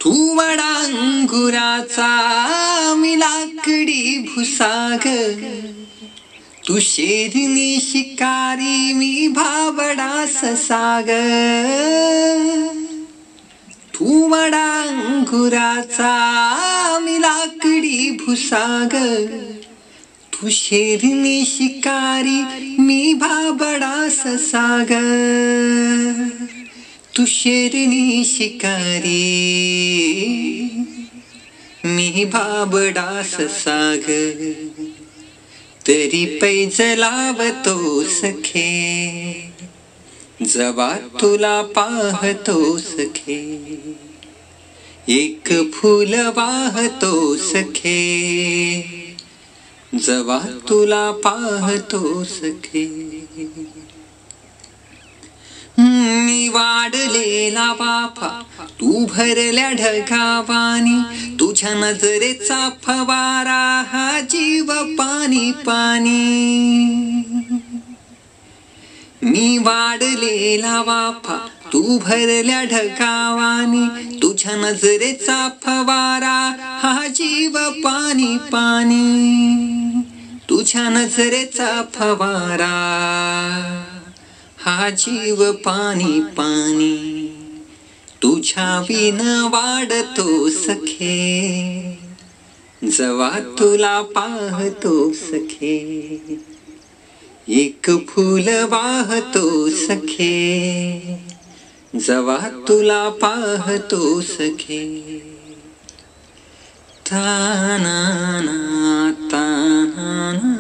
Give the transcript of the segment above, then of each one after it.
तू वडा अंगुराचा मी लाकडी भुसाग, तू शेरनी शिकारी मी भाबडा ससाग. तू वडा अंगुराचा मी लाकडी भुसाग, तू शेरनी शिकारी मी भाबडा ससाग. तू शेरनी शिकारी मी भाबडा ससाग. तरी पैज लावतो सखे, जवा तुला पाहतो सखे. एक फूल वाहतो सखे, जवा तुला पाहतो सखे. मी वाढलेला वाफा तू भरल्या ढगावानी, तुझ्या नजरेचा फवारा हा जीव पाणी पाणी. मी वाढलेला वाफा तू भरल्या ढगावानी, तुझ्या नजरेचा फवारा हा जीव पाणी पाणी. तुझ्या नजरेचा फवारा हा जीव पाणी पाणी. तुझ्या विन वाढतो सखे, जवा तुला पाहतो सखे. एक फूल वाहतो सखे, जवा तुला पाहतो सखे. तानाना तानाना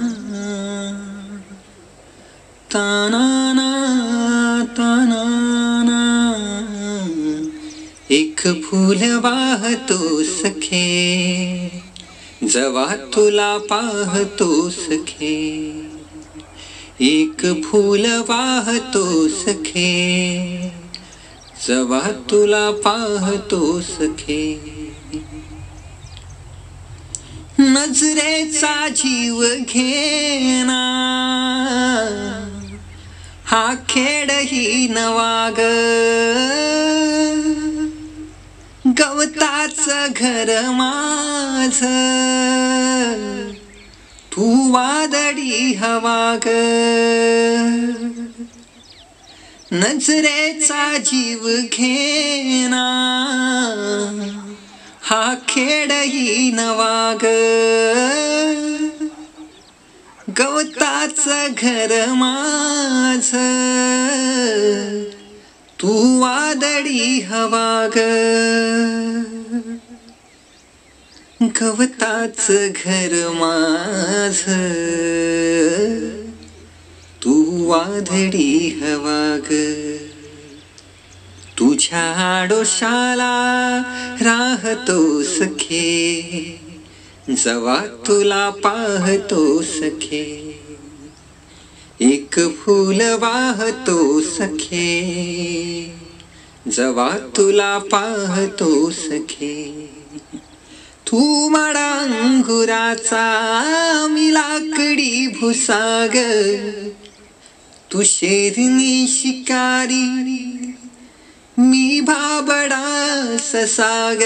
तानाना तानाना. एक फूल वाहतो सखे, जवा तुला पाहतो सखे. एक फूल वाहतो सखे, जवा तुला पाहतो सखे. नजरेचा जीव घेना हा खेळ ही नवाग. गवताच घर माझ तू वादळी हवाग. नजरेचा जीव घेना हा खेळ ही नवाग. गवताच घर माझ तू वादळी हवाग. गवताच घर माझ तू वादळी हवाग. तुझ्या आडोशाला राहतो सखे, जवा तुला पाहतो सखे. एक फूल वाहतो सखे, जवा तुला पाहतो सखे. तू वडा अंगुराचा मी लाकडी भुसाग, तू शेरनी शिकारी मी भाबडा ससाग.